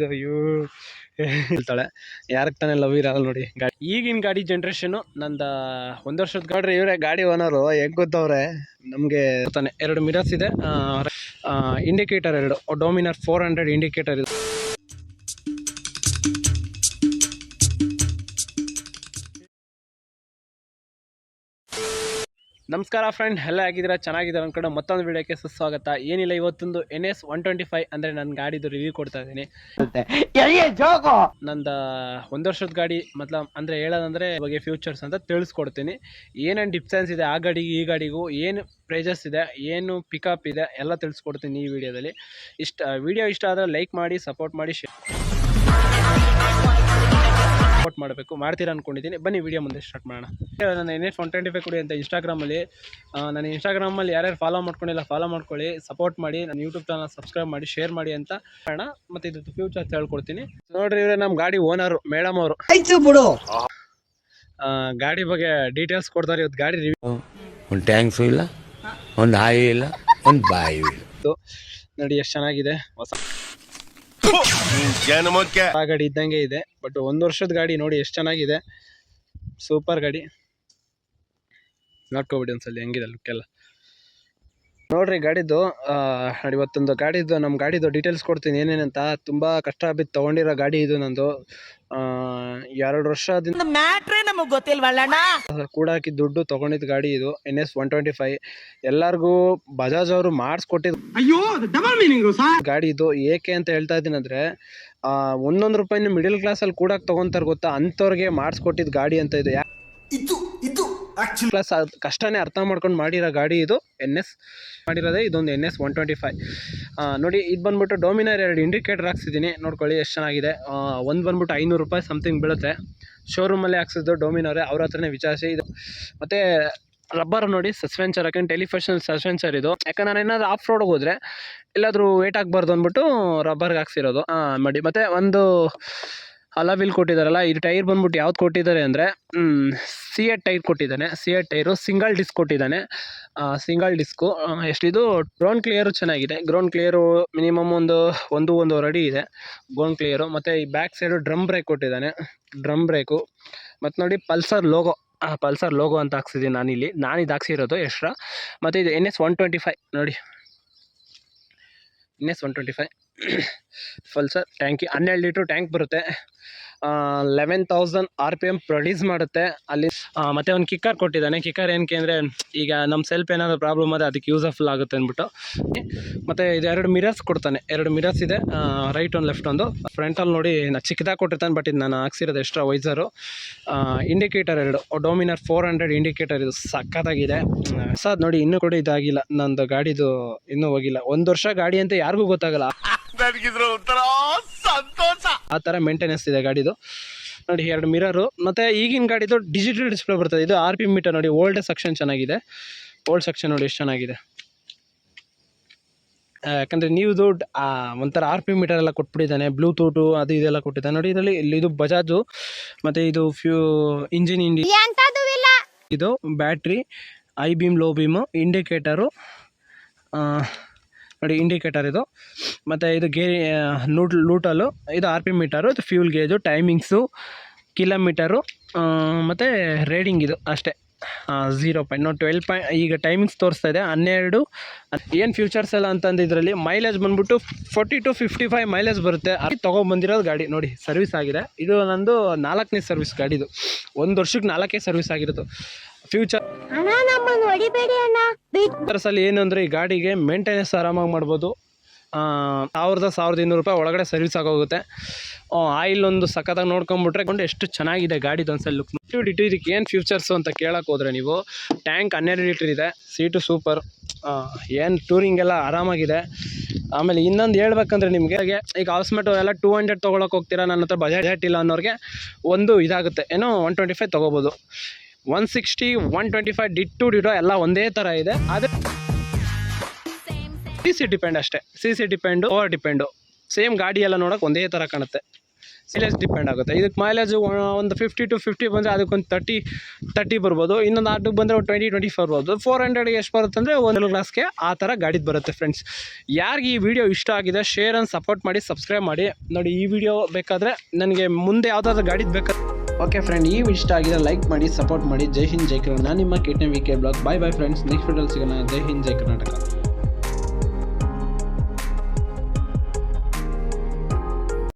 ಅಯ್ಯೋ ಹೇಳ್ತಾಳೆ ಯಾರಕ್ಕೆ ತಾನೇ ಲವ್ ಇರಲ್ಲ ನೋಡಿ ಗಾಡಿ. ಈಗಿನ ಗಾಡಿ ಜನ್ರೇಷನು ನಂದು 1 ವರ್ಷದ ಗಾಡಿ. ಇವರೇ ಗಾಡಿ ಓನರು ಹೆಂಗೆ ಗೊತ್ತವ್ರೆ ನಮಗೆ ತಾನೆ. 2 ಮಿರರ್ಸ್ ಇದೆ, ಇಂಡಿಕೇಟರ್ 2 ಡೊಮಿನಾರ್ 400 ಇಂಡಿಕೇಟರ್ ಇದೆ. ನಮಸ್ಕಾರ ಫ್ರೆಂಡ್, ಎಲ್ಲ ಆಗಿದ್ದೀರಾ? ಚೆನ್ನಾಗಿದ್ದಾರೆ ಅಂದ್ಕೊಂಡು ಮತ್ತೊಂದು ವಿಡಿಯೋಕ್ಕೆ ಸುಸ್ವಾಗತ. ಏನಿಲ್ಲ, ಇವತ್ತೊಂದು NS 125 ಅಂದರೆ ನನ್ನ ಗಾಡಿದು ರಿವ್ಯೂ ಕೊಡ್ತಾ ಇದ್ದೀನಿ. ನಂದು 1 ವರ್ಷದ ಗಾಡಿ ಅಂದರೆ ಹೇಳೋದಂದರೆ ಬಗ್ಗೆ ಫ್ಯೂಚರ್ಸ್ ಅಂತ ತಿಳಿಸ್ಕೊಡ್ತೀನಿ. ಏನೇನು ಡಿಫ್ರೆನ್ಸ್ ಇದೆ ಆ ಗಾಡಿಗೆ ಈ ಗಾಡಿಗೂ, ಏನು ಪ್ರೈಸಸ್ ಇದೆ, ಏನು ಪಿಕಪ್ ಇದೆ ಎಲ್ಲ ತಿಳಿಸ್ಕೊಡ್ತೀನಿ ಈ ವಿಡಿಯೋದಲ್ಲಿ. ವಿಡಿಯೋ ಇಷ್ಟ ಆದರೆ ಲೈಕ್ ಮಾಡಿ, ಸಪೋರ್ಟ್ ಮಾಡಿ, ಸಪೋರ್ಟ್ ಮಾಡಬೇಕು. ಮಾಡ್ತೀರಾ ಅಂದ್ಕೊಂಡಿದ್ದೀನಿ. ಬನ್ನಿ ವಿಡಿಯೋ ಮುಂದೆ ಸ್ಟಾರ್ಟ್ ಮಾಡೋಣ. ನಾನು NS 125 ಕೊಡಿ ಅಂತ ಇನ್ಸ್ಟಾಗ್ರಾಮಲ್ಲಿ, ನಾನು ಇನ್ಸ್ಟಾಗ್ರಾಮಲ್ಲಿ ಯಾರ್ಯಾರು ಫಾಲೋ ಮಾಡ್ಕೊಂಡಿಲ್ಲ ಫಾಲೋ ಮಾಡ್ಕೊಳ್ಳಿ, ಸಪೋರ್ಟ್ ಮಾಡಿ, ನನ್ನ ಯೂಟ್ಯೂಬ್ ಚಾನಲ್ ಸಬ್ಸ್ಕ್ರೈಬ್ ಮಾಡಿ, ಶೇರ್ ಮಾಡಿ ಅಂತ ಹೇಳೋಣ. ಮತ್ತು ಇದು ಫ್ಯೂಚರ್ಸ್ ಹೇಳ್ಕೊಡ್ತೀನಿ. ನೋಡ್ರಿ, ಇವ್ರೆ ನಮ್ಮ ಗಾಡಿ ಓನರು ಮೇಡಮ್ ಅವರು. ಗಾಡಿ ಬಗ್ಗೆ ಡೀಟೇಲ್ಸ್ ಕೊಡ್ತಾರೆ. ಇವತ್ತು ಗಾಡಿ ರಿವ್ಯೂ. ಒಂದು ಟ್ಯಾಂಕ್ಸು ಇಲ್ಲ, ಒಂದು ಹಾಯಿ ಇಲ್ಲ, ಒಂದು ಬಾಯಿ ಇಲ್ಲ. ನೋಡಿ ಎಷ್ಟು ಚೆನ್ನಾಗಿದೆ. ಹೊಸ ಗಾಡಿ ಇದ್ದಂಗೆ ಇದೆ, ಬಟ್ 1 ವರ್ಷದ ಗಾಡಿ ನೋಡಿ ಎಷ್ಟು ಚೆನ್ನಾಗಿದೆ. ಸೂಪರ್ ಗಾಡಿ. ನೋಡ್ಕೊಬಿಡಿ ಒಂದ್ಸಲ ಹೆಂಗಿದೆ ಲುಕ್ ಎಲ್ಲ. ನೋಡ್ರಿ ಗಾಡಿದ್ದು ಇವತ್ತೊಂದು ಗಾಡಿದ್ದು ನಮ್ಮ ಗಾಡಿದು ಡೀಟೇಲ್ಸ್ ಕೊಡ್ತೀನಿ ಏನೇನಂತ. ತುಂಬ ಕಷ್ಟ ಬಿದ್ದು ತೊಗೊಂಡಿರೋ ಗಾಡಿ ಇದು. ನಂದು 2 ವರ್ಷದಿಂದ ನಮಗೆ ಗೊತ್ತಿಲ್ವಲ್ಲಣ್ಣ ಕೂಡ ಹಾಕಿ ದುಡ್ಡು ತೊಗೊಂಡಿದ್ದು ಗಾಡಿ ಇದು. NS 125 ಎಲ್ಲರಿಗೂ ಬಜಾಜ್ ಅವರು ಮಾಡಿಸ್ಕೊಟ್ಟಿದ್ದು ಗಾಡಿ ಇದು. ಏಕೆ ಅಂತ ಹೇಳ್ತಾ ಇದ್ದೀನಿ ಅಂದರೆ, 1 ರೂಪಾಯಿನ ಮಿಡಿಲ್ ಕ್ಲಾಸಲ್ಲಿ ಕೂಡ ತೊಗೊತಾರೆ ಗೊತ್ತಾ, ಅಂಥವ್ರಿಗೆ ಮಾಡಿಸ್ಕೊಟ್ಟಿದ್ದು ಗಾಡಿ ಅಂತ ಇದು. ಪ್ಲಸ್ ಕಷ್ಟನೇ ಅರ್ಥ ಮಾಡ್ಕೊಂಡು ಮಾಡಿರೋ ಗಾಡಿ ಇದು. NS ಮಾಡಿರೋದೇ ಇದೊಂದು NS 125. ನೋಡಿ, ಇದು ಬಂದ್ಬಿಟ್ಟು ಡೊಮಿನಾರ್ 2 ಇಂಡಿಕೇಟರ್ ಹಾಕ್ಸಿದ್ದೀನಿ. ನೋಡ್ಕೊಳ್ಳಿ ಎಷ್ಟು ಚೆನ್ನಾಗಿದೆ. ಒಂದು ಬಂದ್ಬಿಟ್ಟು 500 ರೂಪಾಯಿ ಸಮಥಿಂಗ್ ಬೀಳುತ್ತೆ. ಶೋರೂಮಲ್ಲೇ ಹಾಕ್ಸಿದ್ದು ಡೊಮಿನಾರೇ, ಅವ್ರ ಹತ್ರನೇ ವಿಚಾರಿಸಿ. ಇದು ಮತ್ತು ರಬ್ಬರ್ ನೋಡಿ, ಸಸ್ಪೆನ್ಸರ್ ಹಾಕೊಂಡು ಟೆಲಿಫೋಷನ್ ಸಸ್ಪೆನ್ಸರ್ ಇದು. ಯಾಕಂದ್ರೆ ನಾನು ಏನಾದರೂ ಆಫ್ ರೋಡ್ಗೆ ಹೋದರೆ ಎಲ್ಲಾದರೂ ವೇಟ್ ಆಗಬಾರ್ದು ಅಂದ್ಬಿಟ್ಟು ರಬ್ಬರ್ಗೆ ಹಾಕ್ಸಿರೋದು ಮಾಡಿ. ಮತ್ತು ಒಂದು ಅಲಾವಿಲ್ ಕೊಟ್ಟಿದ್ದಾರಲ್ಲ, ಇದು ಟೈರ್ ಬಂದ್ಬಿಟ್ಟು ಯಾವ್ದು ಕೊಟ್ಟಿದ್ದಾರೆ ಅಂದರೆ C8 ಟೈರ್ ಕೊಟ್ಟಿದ್ದಾನೆ. C8 ಟೈರು ಸಿಂಗಲ್ ಡಿಸ್ಕ್ ಕೊಟ್ಟಿದ್ದಾನೆ. ಸಿಂಗಲ್ ಡಿಸ್ಕು ಎಷ್ಟಿದು. ಗ್ರೌಂಡ್ ಕ್ಲಿಯರು ಚೆನ್ನಾಗಿದೆ. ಗ್ರೌಂಡ್ ಕ್ಲಿಯರು ಮಿನಿಮಮ್ ಒಂದೂವರೆ ಅಡಿ ಇದೆ ಗ್ರೌಂಡ್ ಕ್ಲಿಯರು. ಮತ್ತು ಈ ಬ್ಯಾಕ್ ಸೈಡು ಡ್ರಮ್ ಬ್ರೇಕ್ ಕೊಟ್ಟಿದ್ದಾನೆ. ಡ್ರಮ್ ಬ್ರೇಕು ಮತ್ತು ನೋಡಿ ಪಲ್ಸರ್ ಲೋಗೋ ಅಂತ ಹಾಕ್ಸಿದ್ದೀನಿ ನಾನಿದು ಹಾಕ್ಸಿರೋದು ಎಕ್ಸ್ಟ್ರಾ. ಮತ್ತು ಇದು NS 125 ನೋಡಿ, NS 125 ಪಲ್ಸರ್ ಟ್ಯಾಂಕಿ 12 ಲೀಟ್ರ್ ಟ್ಯಾಂಕ್ ಬರುತ್ತೆ. 11,000 RPM ಪ್ರೊಡ್ಯೂಸ್ ಮಾಡುತ್ತೆ ಅಲ್ಲಿ. ಮತ್ತು ಒಂದು ಕಿಕ್ಕರ್ ಕೊಟ್ಟಿದ್ದಾನೆ. ಕಿಕ್ಕರ್ ಏನಕ್ಕೆ ಅಂದರೆ, ಈಗ ನಮ್ಮ ಸೆಲ್ಫ್ ಏನಾದರೂ ಪ್ರಾಬ್ಲಮ್ ಆದರೆ ಅದಕ್ಕೆ ಯೂಸ್ಫುಲ್ ಆಗುತ್ತೆ ಅಂದ್ಬಿಟ್ಟು. ಮತ್ತು ಇದು 2 ಮಿರರ್ಸ್ ಕೊಡ್ತಾನೆ. 2 ಮಿರರ್ಸ್ ಇದೆ, ರೈಟ್ ಒಂದು ಲೆಫ್ಟ್ ಒಂದು. ಫ್ರಂಟಲ್ಲಿ ನೋಡಿ ಚಿಕ್ಕದಾಗಿ ಕೊಟ್ಟಿರ್ತಾನೆ, ಬಟ್ ಇದು ನಾನು ಹಾಕ್ಸಿರೋದು ಎಕ್ಸ್ಟ್ರಾ ವೈಸರು. ಇಂಡಿಕೇಟರ್ 2 ಡೊಮಿನಾರ್ 400 ಇಂಡಿಕೇಟರ್ ಇದು ಸಕ್ಕತ್ತಾಗಿದೆ. ಅದು ನೋಡಿ, ಇನ್ನೂ ಕೂಡ ಇದಾಗಿಲ್ಲ ನಂದು ಗಾಡಿದು, ಇನ್ನೂ ಹೋಗಿಲ್ಲ. 1 ವರ್ಷ ಗಾಡಿ ಅಂತ ಯಾರಿಗೂ ಗೊತ್ತಾಗಲ್ಲ, ಆ ಥರ ಮೇಂಟೆನೆನ್ಸ್ ಇದೆ ಗಾಡಿದು. ನೋಡಿ 2 ಮಿರರು. ಮತ್ತು ಈಗಿನ ಗಾಡಿದು ಡಿಜಿಟಲ್ ಡಿಸ್ಪ್ಲೇ ಬರ್ತದೆ. ಇದು RPM ಮೀಟರ್ ನೋಡಿ. ಓಲ್ಡ್ ಸೆಕ್ಷನ್ ಚೆನ್ನಾಗಿದೆ. ಓಲ್ಡ್ ಸೆಕ್ಷನ್ ನೋಡಿ ಎಷ್ಟು ಚೆನ್ನಾಗಿದೆ. ಯಾಕಂದರೆ ನೀವು ಒಂಥರ RPM ಮೀಟರ್ ಎಲ್ಲ ಕೊಟ್ಬಿಟ್ಟಿದ್ದಾನೆ. ಬ್ಲೂಟೂಟು ಅದು ಇದೆಲ್ಲ ಕೊಟ್ಟಿದ್ದಾನೆ ನೋಡಿ. ಇದರಲ್ಲಿ ಇದು ಬಜಾಜು. ಮತ್ತು ಇದು ಇಂಜಿನ್ ಇದು battery, I beam, low beam, indicator ನೋಡಿ, ಇಂಡಿಕೇಟರ್ ಇದು. ಮತ್ತು ಇದು ಲೂಟಲು, ಇದು RPM ಮೀಟರು, ಇದು ಫ್ಯೂಲ್ ಗೇಜು, ಟೈಮಿಂಗ್ಸು, ಕಿಲೋಮೀಟರು, ಮತ್ತು ರೇಡಿಂಗ್ ಇದು ಅಷ್ಟೇ. 0.12 ಈಗ ಟೈಮಿಂಗ್ಸ್ ತೋರಿಸ್ತಾ ಇದೆ 12. ಏನು ಫ್ಯೂಚರ್ಸ್ ಎಲ್ಲ ಅಂತಂದು ಇದರಲ್ಲಿ ಮೈಲೇಜ್ ಬಂದ್ಬಿಟ್ಟು 40 to 55 ಮೈಲೇಜ್ ಬರುತ್ತೆ. ಅದು ತೊಗೊಂಬಂದಿರೋದು ಗಾಡಿ ನೋಡಿ. ಸರ್ವಿಸ್ ಆಗಿದೆ. ಇದು ನಂದು 4ನೇ ಸರ್ವಿಸ್ ಗಾಡಿದು. 1 ವರ್ಷಕ್ಕೆ 4 ಸರ್ವಿಸ್ ಆಗಿರೋದು. ಫ್ಯೂಚರ್ಸಲ್ಲಿ ಏನು ಅಂದರೆ, ಈ ಗಾಡಿಗೆ ಮೇಂಟೆನೆನ್ಸ್ ಆರಾಮಾಗಿ ಮಾಡ್ಬೋದು. 1,200 ರೂಪಾಯಿ ಒಳಗಡೆ ಸರ್ವಿಸ್ ಆಗೋಗುತ್ತೆ. ಆಯಿಲ್ ಒಂದು ಸಖತ್ತಾಗಿ ನೋಡ್ಕೊಂಬಿಟ್ರೆ ಎಷ್ಟು ಚೆನ್ನಾಗಿದೆ ಗಾಡಿದು ಒಂದ್ಸಲ ಲುಕ್. ಇದಕ್ಕೆ ಏನು ಫ್ಯೂಚರ್ಸು ಅಂತ ಕೇಳಕ್ಕೆ ಹೋದರೆ ನೀವು, ಟ್ಯಾಂಕ್ 12 ಲೀಟ್ರ್ ಇದೆ. Seat super. ಏನು ಟೂರಿಂಗ್ ಎಲ್ಲ ಆರಾಮಾಗಿದೆ. ಆಮೇಲೆ ಇನ್ನೊಂದು ಹೇಳ್ಬೇಕಂದ್ರೆ ನಿಮಗೆ, ಈಗ ಹಾಸ್ಮೆಟು ಎಲ್ಲ 200 ತೊಗೊಳಕ್ಕೆ ಹೋಗ್ತೀರಾ, ನನ್ನ ಹತ್ರ ಬಜೆಟ್ ಇಲ್ಲ ಅನ್ನೋರಿಗೆ ಒಂದು ಇದಾಗುತ್ತೆ, ಏನೋ 125 ತೊಗೋಬೋದು. 160, 125 ಡಿಟ್ಟು ಎಲ್ಲ ಒಂದೇ ಥರ ಇದೆ. ಆದರೆ CC ಡಿಪೆಂಡ್ ಅಷ್ಟೇ. CC depend, over depend. Same ಗಾಡಿ ಎಲ್ಲ ನೋಡೋಕೆ ಒಂದೇ ಥರ ಕಾಣುತ್ತೆ. ಮೈಲೇಜ್ ಡಿಪೆಂಡ್ ಆಗುತ್ತೆ. ಇದಕ್ಕೆ ಮೈಲೇಜ್ ಒಂದು 50 to 50 ಬಂದರೆ ಅದಕ್ಕೊಂದು 30 ಬರ್ಬೋದು. ಇನ್ನೊಂದು ಆಟೋಗೆ ಬಂದರೆ 20-25 ಬರ್ಬೋದು. 400 ಎಷ್ಟು ಬರುತ್ತೆ ಅಂದರೆ ಒಂದು ಕ್ಲಾಸ್ಗೆ ಆ ಥರ ಗಾಡಿದು ಬರುತ್ತೆ ಫ್ರೆಂಡ್ಸ್. ಯಾರಿಗೆ ಈ ವಿಡಿಯೋ ಇಷ್ಟ ಆಗಿದೆ ಶೇರ್ ಆ್ಯಂಡ್ ಸಪೋರ್ಟ್ ಮಾಡಿ, ಸಬ್ಸ್ಕ್ರೈಬ್ ಮಾಡಿ. ನೋಡಿ ಈ ವಿಡಿಯೋ ಬೇಕಾದರೆ ನನಗೆ ಮುಂದೆ ಯಾವುದಾದ್ರೂ ಗಾಡಿದು ಬೇಕಾದ್ರೆ ಓಕೆ ಫ್ರೆಂಡ್, ಈ ವಿಡಿಯೋ ಇಷ್ಟ ಆಗಿದೆ ಲೈಕ್ ಮಾಡಿ, ಸಪೋರ್ಟ್ ಮಾಡಿ. ಜೈ ಹಿಂದ್ ಜೈ ಕರ್ನಾಟಕ. ನಾನು ನಿಮ್ಮ KTM VK blog. Bye friends, next ವಿಡಿಯೋಲಿ ಸಿಗೋಣ. ಜೈ ಹಿಂದ್ ಜೈ ಕರ್ನಾಟಕ.